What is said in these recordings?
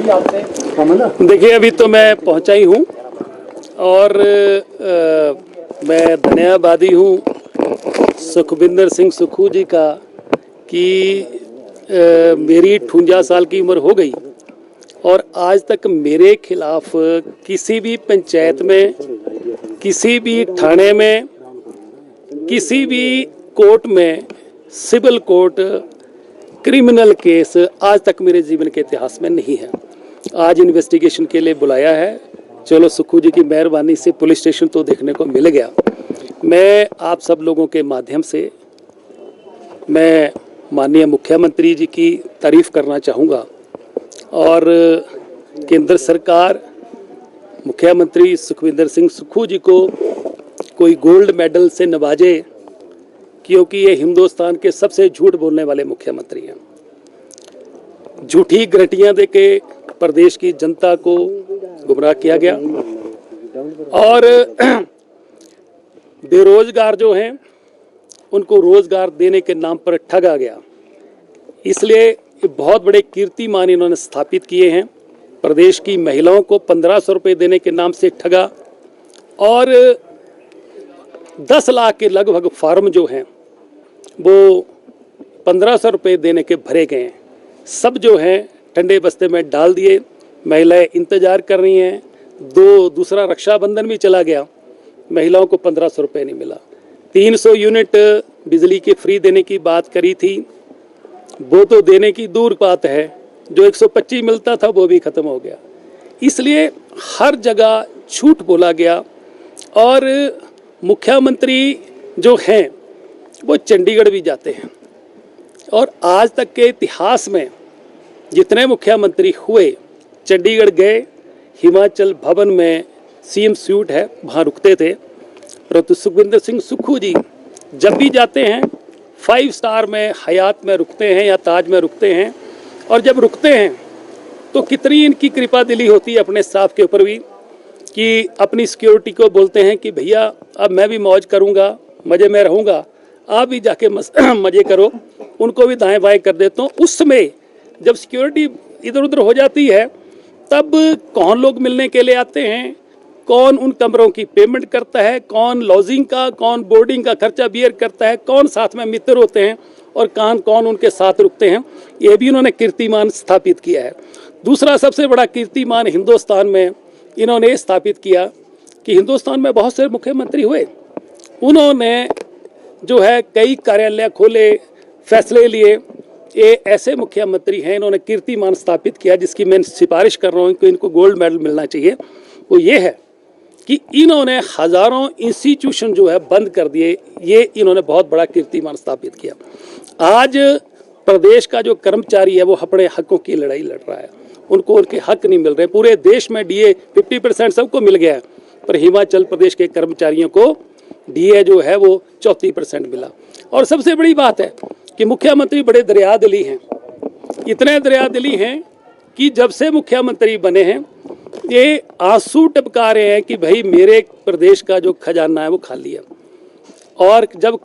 हुई आपसे? देखिए, अभी तो मैं पहुंचा ही हूं और मैं धन्यवादी हूं सुखविंदर सिंह सुक्खू जी का कि मेरी 58 साल की उम्र हो गई और आज तक मेरे खिलाफ किसी भी पंचायत में, किसी भी थाने में, किसी भी कोर्ट में, सिविल कोर्ट, क्रिमिनल केस आज तक मेरे जीवन के इतिहास में नहीं है। आज इन्वेस्टिगेशन के लिए बुलाया है। चलो, सुक्खू जी की मेहरबानी से पुलिस स्टेशन तो देखने को मिल गया। मैं आप सब लोगों के माध्यम से मैं माननीय मुख्यमंत्री जी की तारीफ करना चाहूँगा और केंद्र सरकार मुख्यमंत्री सुखविंदर सिंह सुक्खू जी को कोई गोल्ड मेडल से नवाजे, क्योंकि ये हिंदुस्तान के सबसे झूठ बोलने वाले मुख्यमंत्री हैं। झूठी गारंटियां देके प्रदेश की जनता को गुमराह किया गया और बेरोजगार जो हैं उनको रोजगार देने के नाम पर ठगा गया। इसलिए बहुत बड़े कीर्तिमान इन्होंने स्थापित किए हैं। प्रदेश की महिलाओं को 1500 रुपये देने के नाम से ठगा और 10 लाख के लगभग फार्म जो हैं वो 1500 रुपये देने के भरे गए हैं। सब जो हैं ठंडे बस्ते में डाल दिए। महिलाएं इंतजार कर रही हैं। दूसरा रक्षाबंधन भी चला गया, महिलाओं को 1500 रुपये नहीं मिला। 300 यूनिट बिजली के फ्री देने की बात करी थी, वो तो देने की दूर बात है। जो 125 मिलता था वो भी खत्म हो गया। इसलिए हर जगह झूठ बोला गया और मुख्यमंत्री जो हैं वो चंडीगढ़ भी जाते हैं और आज तक के इतिहास में जितने मुख्यमंत्री हुए चंडीगढ़ गए, हिमाचल भवन में सीएम स्यूट है वहाँ रुकते थे। परंतु सुखविंदर सिंह सुक्खू जी जब भी जाते हैं 5 स्टार में, हयात में रुकते हैं या ताज में रुकते हैं और जब रुकते हैं तो कितनी इनकी कृपा दिली होती है अपने स्टाफ के ऊपर भी कि अपनी सिक्योरिटी को बोलते हैं कि भैया अब मैं भी मौज करूंगा, मज़े में रहूंगा, आप भी जाके मज़े करो। उनको भी दाएं बाएं कर देता हूँ। उस समय जब सिक्योरिटी इधर उधर हो जाती है तब कौन लोग मिलने के लिए आते हैं, कौन उन कमरों की पेमेंट करता है, कौन लॉजिंग का, कौन बोर्डिंग का खर्चा बियर करता है, कौन साथ में मित्र होते हैं और कौन उनके साथ रुकते हैं, ये भी इन्होंने कीर्तिमान स्थापित किया है। दूसरा सबसे बड़ा कीर्तिमान हिंदुस्तान में इन्होंने स्थापित किया कि हिंदुस्तान में बहुत से मुख्यमंत्री हुए, उन्होंने जो है कई कार्यालय खोले, फैसले लिए। ये ऐसे मुख्यमंत्री हैं, इन्होंने कीर्तिमान स्थापित किया जिसकी मैं सिफारिश कर रहा हूँ कि इनको गोल्ड मेडल मिलना चाहिए। वो ये है कि इन्होंने हज़ारों इंस्टीट्यूशन जो है बंद कर दिए। ये इन्होंने बहुत बड़ा कीर्तिमान स्थापित किया। आज प्रदेश का जो कर्मचारी है वो अपने हकों की लड़ाई लड़ रहा है, उनको उनके हक नहीं मिल रहे। पूरे देश में डीए 50% सबको मिल गया है, पर हिमाचल प्रदेश के कर्मचारियों को डीए जो है वो 34% मिला। और सबसे बड़ी बात है कि मुख्यमंत्री बड़े दरियादिली हैं, इतने दरियादिली हैं कि जब से मुख्यमंत्री बने हैं ये आंसू टपका रहे हैं कि भाई मेरे प्रदेश का जो खजाना है वो खाली है। और जब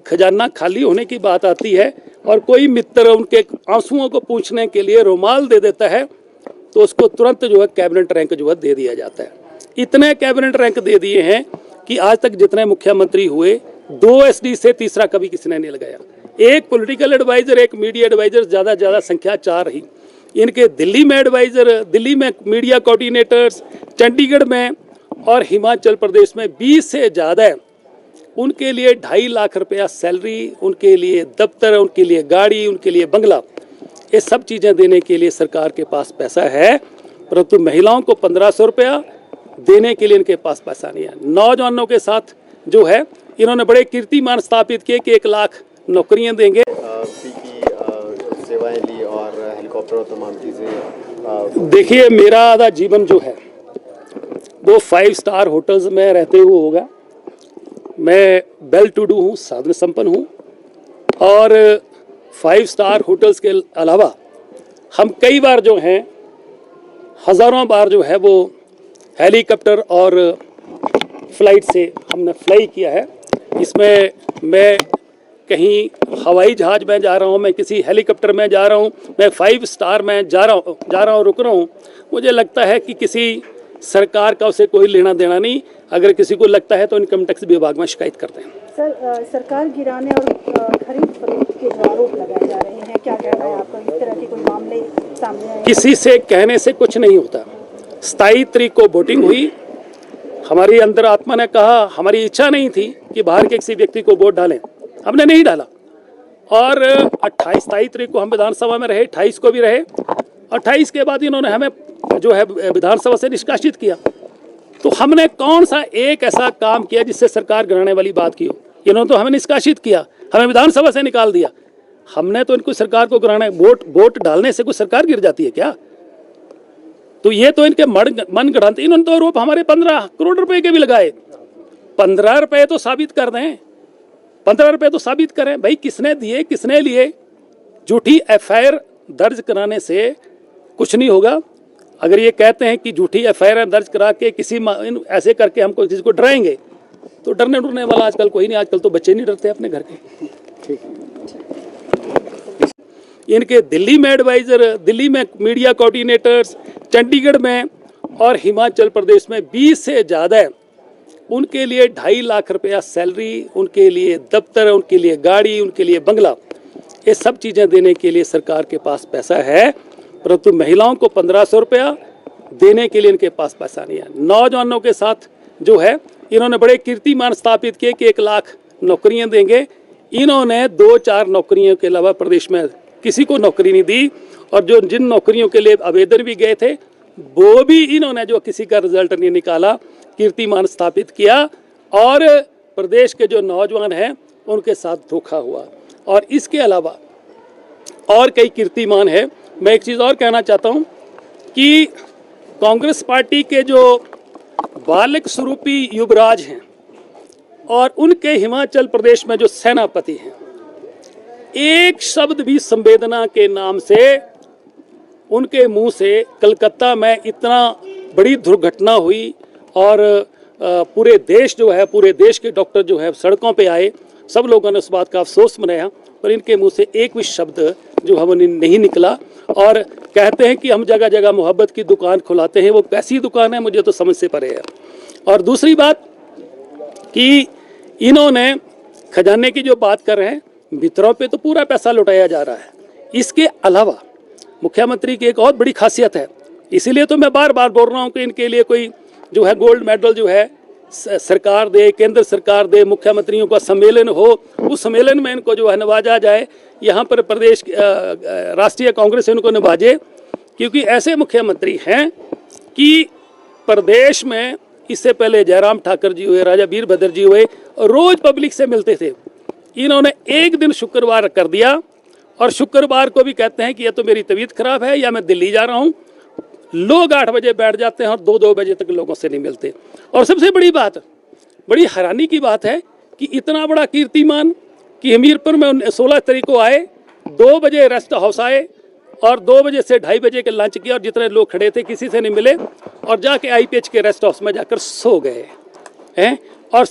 खजाना खाली होने की बात आती है और कोई मित्र उनके आंसुओं को पूछने के लिए रुमाल दे देता है तो उसको तुरंत जो है कैबिनेट रैंक जो है दे दिया जाता है। इतने कैबिनेट रैंक दे दिए हैं कि आज तक जितने मुख्यमंत्री हुए 2 SD से तीसरा कभी किसी ने नहीं लगाया। एक पॉलिटिकल एडवाइजर, एक मीडिया एडवाइजर, ज़्यादा संख्या 4 ही। इनके दिल्ली में एडवाइजर, दिल्ली में मीडिया कोऑर्डिनेटर्स, चंडीगढ़ में और हिमाचल प्रदेश में 20 से ज़्यादा है। उनके लिए 2.5 लाख रुपया सैलरी, उनके लिए दफ्तर, उनके लिए गाड़ी, उनके लिए बंगला, ये सब चीज़ें देने के लिए सरकार के पास पैसा है। परंतु महिलाओं को 1500 रुपया देने के लिए इनके पास पैसा नहीं है। नौजवानों के साथ जो है इन्होंने बड़े कीर्तिमान स्थापित किए कि 1 लाख नौकरियां देंगे। सेवाएं ली और हेलीकॉप्टर और तमाम चीज़ें। देखिए, मेरा आधा जीवन जो है वो 5 स्टार होटल्स में रहते हुए होगा। मैं वेल टू डू हूँ, साधन संपन्न हूँ और 5 स्टार होटल्स के अलावा हम कई बार जो हैं हज़ारों बार जो है वो हेलीकॉप्टर और फ्लाइट से हमने फ्लाई किया है। इसमें मैं कहीं हवाई जहाज़ में जा रहा हूँ, मैं किसी हेलीकॉप्टर में जा रहा हूँ, मैं 5 स्टार में जा रहा हूँ, रुक रहा हूँ, मुझे लगता है कि किसी सरकार का उसे कोई लेना देना नहीं। अगर किसी को लगता है तो इनकम टैक्स विभाग में शिकायत करते हैं। सर, सरकार गिराने और खरीद फरोख्त के जो आरोप लगाए जा रहे हैं, क्या कहना है आपका? इस तरह के कोई मामले सामने आए? किसी से कहने से कुछ नहीं होता। 27 तारीख को वोटिंग हुई, हमारी अंतरात्मा ने कहा, हमारी इच्छा नहीं थी कि बाहर के किसी व्यक्ति को वोट डालें, हमने नहीं डाला। और 28 तारीख को हम विधानसभा में रहे, 28 को भी रहे। 28 के बाद इन्होंने हमें जो है विधानसभा से निष्कासित किया। तो हमने कौन सा एक ऐसा काम किया जिससे सरकार गिराने वाली बात की हो? इन्होंने तो हमें निष्कासित किया, हमें विधानसभा से निकाल दिया। हमने तो इनको सरकार को गिराने, वोट डालने से कोई सरकार गिर जाती है क्या? तो ये तो इनके मन गढ़ंत। इन्होंने तो आरोप हमारे 15 करोड़ रुपए के भी लगाए। 15 रुपए तो साबित कर दें, 15 रुपए तो साबित करें भाई, किसने दिए, किसने लिए। झूठी FIR दर्ज कराने से कुछ नहीं होगा। अगर ये कहते हैं कि झूठी FIR दर्ज करा के किसी ऐसे करके हमको किसी को डराएंगे, तो डरने वाला आजकल कोई नहीं। आजकल तो बच्चे नहीं डरते अपने घर के। ठीक। इनके दिल्ली में एडवाइजर, दिल्ली में मीडिया कोऑर्डिनेटर्स, चंडीगढ़ में और हिमाचल प्रदेश में 20 से ज़्यादा है। उनके लिए 2.5 लाख रुपया सैलरी, उनके लिए दफ्तर, उनके लिए गाड़ी, उनके लिए बंगला, ये सब चीज़ें देने के लिए सरकार के पास पैसा है। परंतु महिलाओं को 1500 रुपया देने के लिए इनके पास पैसा नहीं है। नौजवानों के साथ जो है इन्होंने बड़े कीर्तिमान स्थापित किए कि 1 लाख नौकरियां देंगे। इन्होंने 2-4 नौकरियों के अलावा प्रदेश में किसी को नौकरी नहीं दी। और जो जिन नौकरियों के लिए आवेदन भी गए थे, वो भी इन्होंने जो किसी का रिजल्ट नहीं निकाला, कीर्तिमान स्थापित किया। और प्रदेश के जो नौजवान हैं उनके साथ धोखा हुआ। और इसके अलावा और कई कीर्तिमान है। मैं एक चीज़ और कहना चाहता हूँ कि कांग्रेस पार्टी के जो बालक स्वरूपी युवराज हैं और उनके हिमाचल प्रदेश में जो सेनापति हैं, एक शब्द भी संवेदना के नाम से उनके मुंह से कलकत्ता में इतना बड़ी दुर्घटना हुई और पूरे देश जो है, पूरे देश के डॉक्टर जो है सड़कों पे आए, सब लोगों ने उस बात का अफसोस मनाया, पर इनके मुंह से एक भी शब्द जो है वो नहीं निकला। और कहते हैं कि हम जगह जगह मोहब्बत की दुकान खुलाते हैं, वो कैसी दुकान है मुझे तो समझ से परे है। और दूसरी बात कि इन्होंने खजाने की जो बात कर रहे हैं, मित्रों पे तो पूरा पैसा लुटाया जा रहा है। इसके अलावा मुख्यमंत्री की एक और बड़ी खासियत है, इसीलिए तो मैं बार बार बोल रहा हूँ कि इनके लिए कोई जो है गोल्ड मेडल जो है सरकार दे, केंद्र सरकार दे, मुख्यमंत्रियों का सम्मेलन हो, उस सम्मेलन में इनको जो है नवाजा जाए। यहाँ पर प्रदेश राष्ट्रीय कांग्रेस इनको नवाजे, क्योंकि ऐसे मुख्यमंत्री हैं कि प्रदेश में इससे पहले जयराम ठाकुर जी हुए, राजा वीरभद्र जी हुए, रोज पब्लिक से मिलते थे। इन्होंने एक दिन शुक्रवार कर दिया और शुक्रवार को भी कहते हैं कि यह तो मेरी तबीयत खराब है या मैं दिल्ली जा रहा हूँ। लोग 8 बजे बैठ जाते हैं और 2-2 बजे तक लोगों से नहीं मिलते। और सबसे बड़ी बात, बड़ी हैरानी की बात है कि इतना बड़ा कीर्तिमान कि हमीरपुर में 16 तारीख को आए, 2 बजे रेस्ट हाउस आए और 2 बजे से 2:30 बजे के लंच किया और जितने लोग खड़े थे किसी से नहीं मिले और जाके IPH के रेस्ट हाउस में जाकर सो गए हैं। और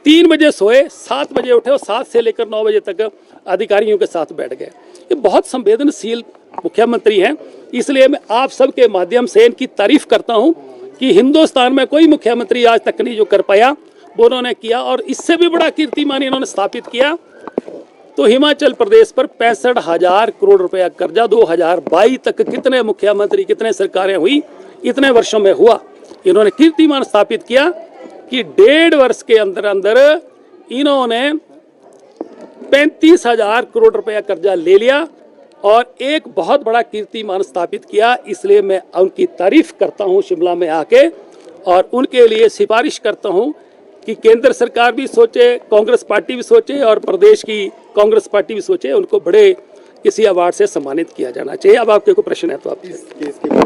3 बजे सोए, 7 बजे उठे और 7 से लेकर 9 बजे तक अधिकारियों के साथ बैठ गए। ये बहुत संवेदनशील मुख्यमंत्री हैं। इसलिए मैं आप सबके माध्यम से इनकी तारीफ करता हूं कि हिंदुस्तान में कोई मुख्यमंत्री आज तक नहीं जो कर पाया वो उन्होंने किया। और इससे भी बड़ा कीर्तिमान इन्होंने स्थापित किया। तो हिमाचल प्रदेश पर 65,000 करोड़ रुपया कर्जा 2022 तक कितने मुख्यमंत्री, कितने सरकारें हुई, इतने वर्षों में हुआ। इन्होंने कीर्तिमान स्थापित किया कि 1.5 वर्ष के अंदर अंदर इन्होंने 35,000 करोड़ रुपया कर्जा ले लिया और एक बहुत बड़ा कीर्तिमान स्थापित किया। इसलिए मैं उनकी तारीफ करता हूं शिमला में आके, और उनके लिए सिफारिश करता हूं कि केंद्र सरकार भी सोचे, कांग्रेस पार्टी भी सोचे और प्रदेश की कांग्रेस पार्टी भी सोचे, उनको बड़े किसी अवार्ड से सम्मानित किया जाना चाहिए। अब आपके कोई प्रश्न है तो आप